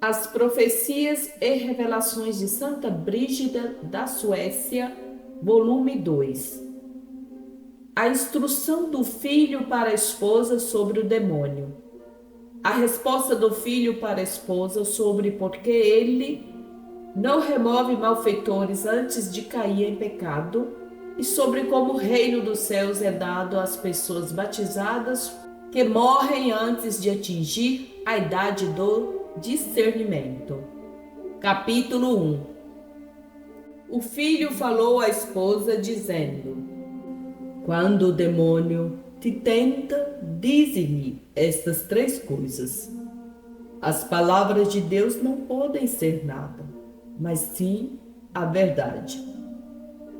As Profecias e Revelações de Santa Brígida da Suécia, volume 2. A instrução do filho para a esposa sobre o demônio. A resposta do filho para a esposa sobre por que ele não remove malfeitores antes de cair em pecado e sobre como o reino dos céus é dado às pessoas batizadas que morrem antes de atingir a idade do discernimento. Capítulo 1. O filho falou à esposa dizendo: quando o demônio te tenta, dize-lhe estas 3 coisas. As palavras de Deus não podem ser nada, mas sim a verdade.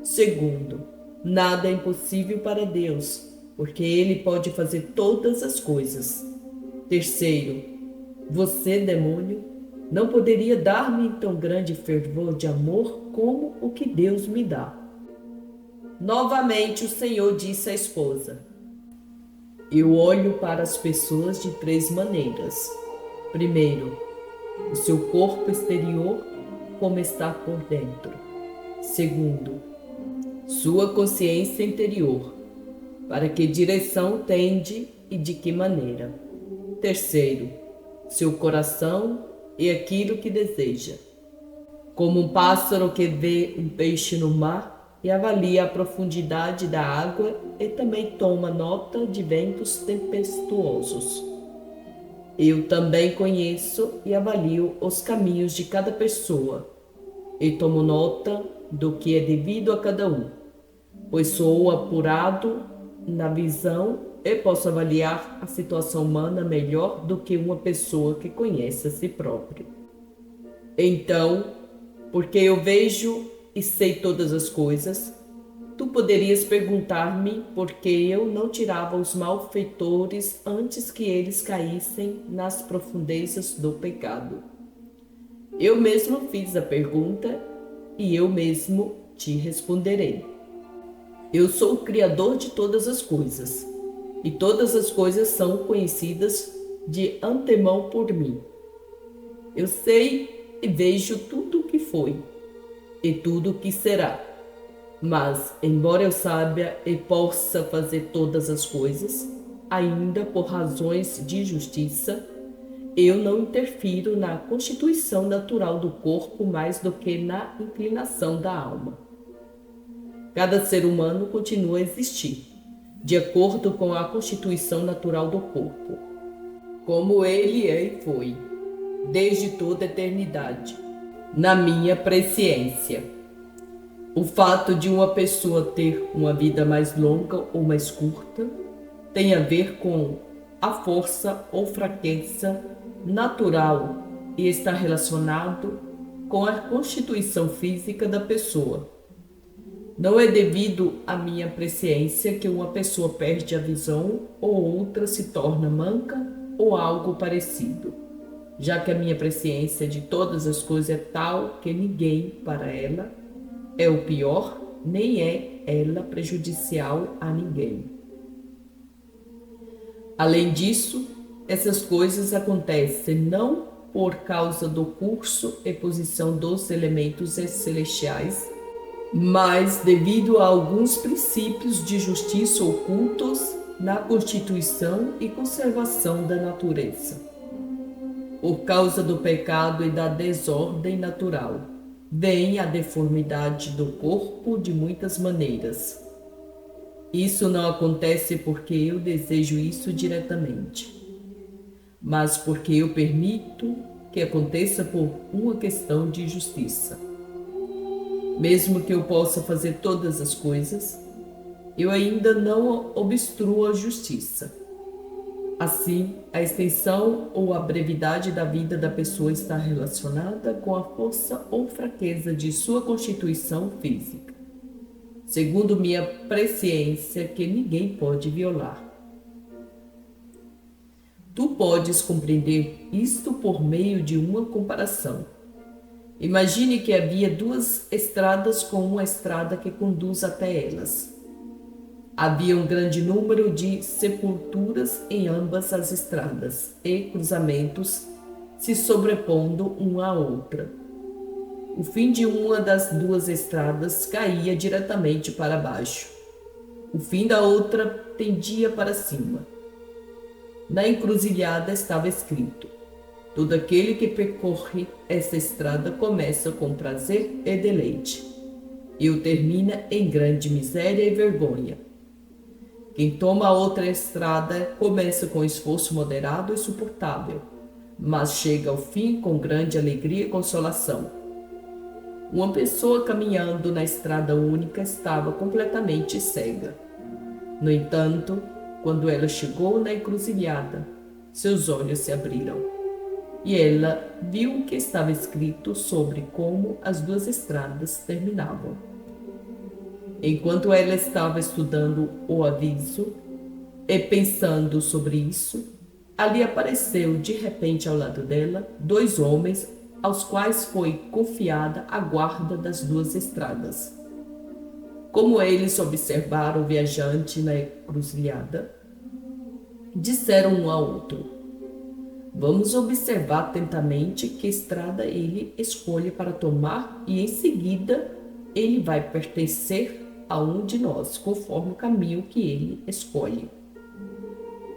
Segundo, nada é impossível para Deus, porque Ele pode fazer todas as coisas. Terceiro, você, demônio, não poderia dar-me tão grande fervor de amor como o que Deus me dá. Novamente o Senhor disse à esposa: eu olho para as pessoas de 3 maneiras. Primeiro, o seu corpo exterior, como está por dentro. Segundo, sua consciência interior, para que direção tende e de que maneira. Terceiro, seu coração e aquilo que deseja. Como um pássaro que vê um peixe no mar e avalia a profundidade da água e também toma nota de ventos tempestuosos. Eu também conheço e avalio os caminhos de cada pessoa e tomo nota do que é devido a cada um, pois sou apurado na visão e posso avaliar a situação humana melhor do que uma pessoa que conhece a si própria. Então, porque eu vejo e sei todas as coisas, tu poderias perguntar-me por que eu não tirava os malfeitores antes que eles caíssem nas profundezas do pecado. Eu mesmo fiz a pergunta e eu mesmo te responderei. Eu sou o Criador de todas as coisas, e todas as coisas são conhecidas de antemão por mim. Eu sei e vejo tudo o que foi e tudo o que será. Mas, embora eu saiba e possa fazer todas as coisas, ainda por razões de justiça, eu não interfiro na constituição natural do corpo mais do que na inclinação da alma. Cada ser humano continua a existir, de acordo com a constituição natural do corpo, como ele é e foi, desde toda a eternidade, na minha presciência. O fato de uma pessoa ter uma vida mais longa ou mais curta tem a ver com a força ou fraqueza natural e está relacionado com a constituição física da pessoa. Não é devido à minha presciência que uma pessoa perde a visão ou outra se torna manca ou algo parecido, já que a minha presciência de todas as coisas é tal que ninguém, para ela, é o pior, nem é ela prejudicial a ninguém. Além disso, essas coisas acontecem não por causa do curso e posição dos elementos celestiais, mas devido a alguns princípios de justiça ocultos na constituição e conservação da natureza. Por causa do pecado e da desordem natural, vem a deformidade do corpo de muitas maneiras. Isso não acontece porque eu desejo isso diretamente, mas porque eu permito que aconteça por uma questão de justiça. Mesmo que eu possa fazer todas as coisas, eu ainda não obstruo a justiça. Assim, a extensão ou a brevidade da vida da pessoa está relacionada com a força ou fraqueza de sua constituição física, segundo minha presciência, que ninguém pode violar. Tu podes compreender isto por meio de uma comparação. Imagine que havia 2 estradas com uma estrada que conduz até elas. Havia um grande número de sepulturas em ambas as estradas e cruzamentos se sobrepondo uma à outra. O fim de uma das duas estradas caía diretamente para baixo. O fim da outra tendia para cima. Na encruzilhada estava escrito: todo aquele que percorre esta estrada começa com prazer e deleite, e o termina em grande miséria e vergonha. Quem toma outra estrada começa com esforço moderado e suportável, mas chega ao fim com grande alegria e consolação. Uma pessoa caminhando na estrada única estava completamente cega. No entanto, quando ela chegou na encruzilhada, seus olhos se abriram e ela viu o que estava escrito sobre como as duas estradas terminavam. Enquanto ela estava estudando o aviso e pensando sobre isso, ali apareceu de repente ao lado dela 2 homens aos quais foi confiada a guarda das 2 estradas. Como eles observaram o viajante na encruzilhada, disseram um ao outro: vamos observar atentamente que estrada ele escolhe para tomar e em seguida ele vai pertencer a um de nós, conforme o caminho que ele escolhe.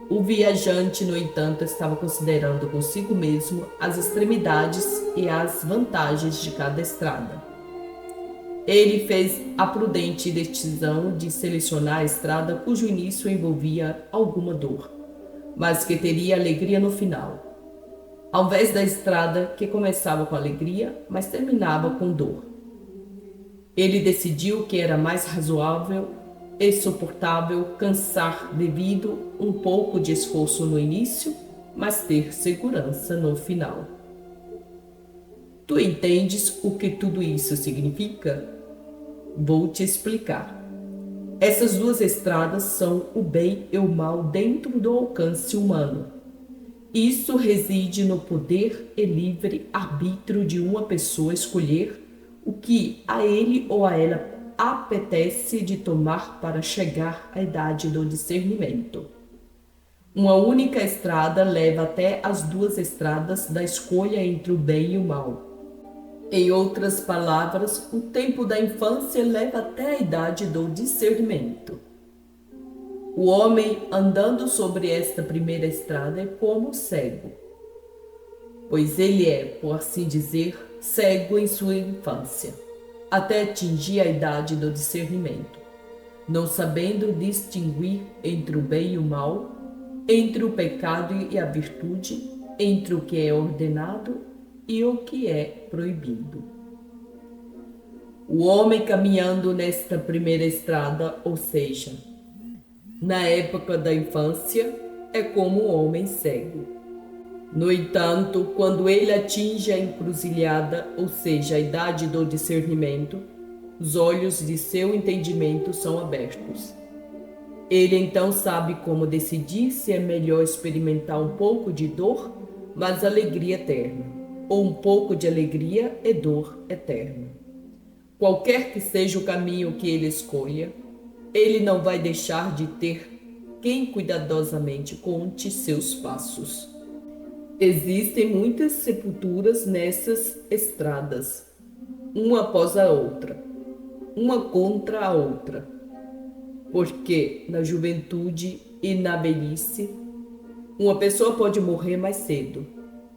O viajante, no entanto, estava considerando consigo mesmo as extremidades e as vantagens de cada estrada. Ele fez a prudente decisão de selecionar a estrada cujo início envolvia alguma dor, mas que teria alegria no final, ao invés da estrada que começava com alegria, mas terminava com dor. Ele decidiu que era mais razoável e suportável cansar devido um pouco de esforço no início, mas ter segurança no final. Tu entendes o que tudo isso significa? Vou te explicar. Essas 2 estradas são o bem e o mal dentro do alcance humano. Isso reside no poder e livre arbítrio de uma pessoa escolher o que a ele ou a ela apetece de tomar para chegar à idade do discernimento. Uma única estrada leva até as 2 estradas da escolha entre o bem e o mal. Em outras palavras, o tempo da infância leva até a idade do discernimento. O homem andando sobre esta primeira estrada é como cego, pois ele é, por assim dizer, cego em sua infância, até atingir a idade do discernimento, não sabendo distinguir entre o bem e o mal, entre o pecado e a virtude, entre o que é ordenado e o que é proibido. O homem caminhando nesta primeira estrada, ou seja, na época da infância, é como um homem cego. No entanto, quando ele atinge a encruzilhada, ou seja, a idade do discernimento, os olhos de seu entendimento são abertos. Ele então sabe como decidir se é melhor experimentar um pouco de dor, mas alegria eterna, ou um pouco de alegria e dor eterna. Qualquer que seja o caminho que ele escolha, ele não vai deixar de ter quem cuidadosamente conte seus passos. Existem muitas sepulturas nessas estradas, uma após a outra, uma contra a outra, porque na juventude e na velhice, uma pessoa pode morrer mais cedo,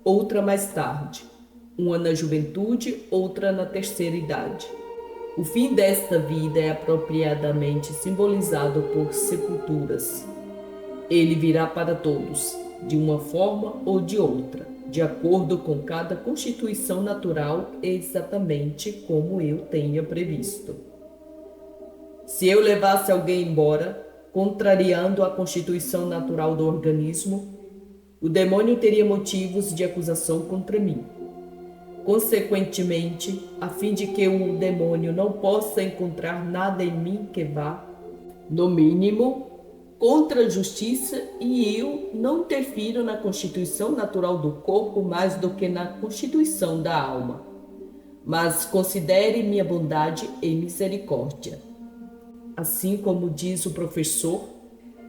outra mais tarde, uma na juventude, outra na terceira idade. O fim desta vida é apropriadamente simbolizado por sepulturas. Ele virá para todos, de uma forma ou de outra, de acordo com cada constituição natural, exatamente como eu tenha previsto. Se eu levasse alguém embora, contrariando a constituição natural do organismo, o demônio teria motivos de acusação contra mim. Consequentemente, a fim de que o demônio não possa encontrar nada em mim que vá, no mínimo, contra a justiça, e eu não interfiro na constituição natural do corpo mais do que na constituição da alma, mas considere minha bondade e misericórdia. Assim como diz o professor,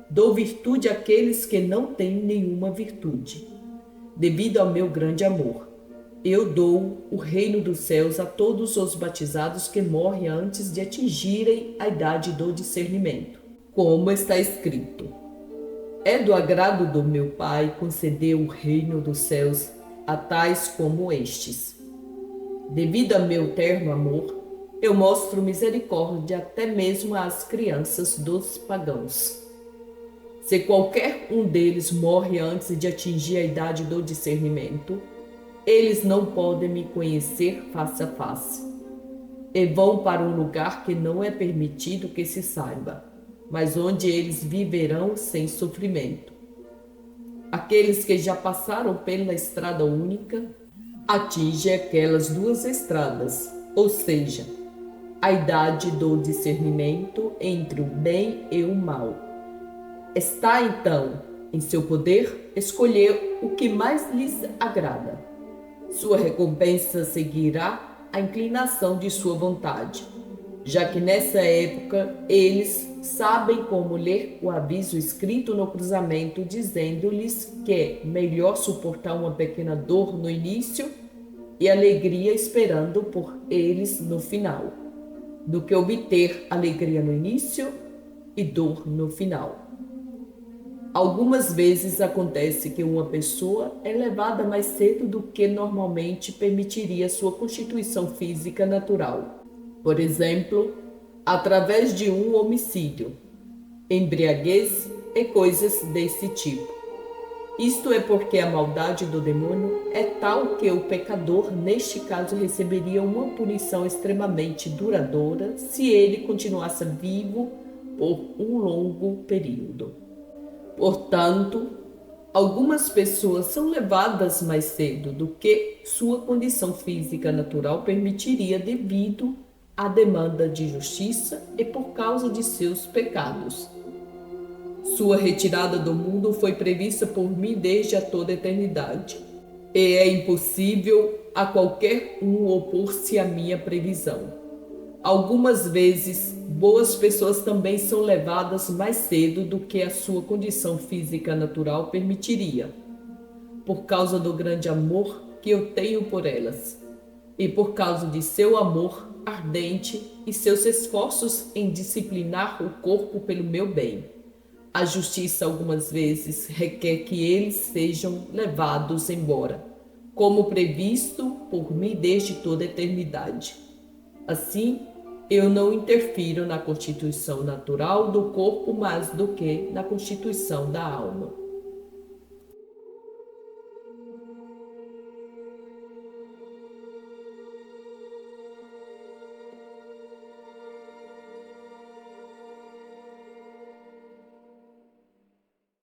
dou virtude àqueles que não têm nenhuma virtude. devido ao meu grande amor. Eu dou o reino dos céus a todos os batizados que morrem antes de atingirem a idade do discernimento. Como está escrito: é do agrado do meu Pai conceder o reino dos céus a tais como estes. Devido a meu terno amor, eu mostro misericórdia até mesmo às crianças dos pagãos. Se qualquer um deles morre antes de atingir a idade do discernimento, eles não podem me conhecer face a face, e vão para um lugar que não é permitido que se saiba, mas onde eles viverão sem sofrimento. Aqueles que já passaram pela estrada única atingem aquelas duas estradas, ou seja, a idade do discernimento entre o bem e o mal. Está então em seu poder escolher o que mais lhes agrada. Sua recompensa seguirá a inclinação de sua vontade, já que nessa época eles sabem como ler o aviso escrito no cruzamento, dizendo-lhes que é melhor suportar uma pequena dor no início e alegria esperando por eles no final, do que obter alegria no início e dor no final. Algumas vezes acontece que uma pessoa é levada mais cedo do que normalmente permitiria sua constituição física natural. Por exemplo, através de um homicídio, embriaguez e coisas desse tipo. Isto é porque a maldade do demônio é tal que o pecador, neste caso, receberia uma punição extremamente duradoura se ele continuasse vivo por um longo período. Portanto, algumas pessoas são levadas mais cedo do que sua condição física natural permitiria devido à demanda de justiça e por causa de seus pecados. Sua retirada do mundo foi prevista por mim desde a toda a eternidade, e é impossível a qualquer um opor-se à minha previsão. Algumas vezes, boas pessoas também são levadas mais cedo do que a sua condição física natural permitiria, por causa do grande amor que eu tenho por elas, e por causa de seu amor ardente e seus esforços em disciplinar o corpo pelo meu bem. A justiça algumas vezes requer que eles sejam levados embora, como previsto por mim desde toda a eternidade. Assim, eu não interfiro na constituição natural do corpo mais do que na constituição da alma.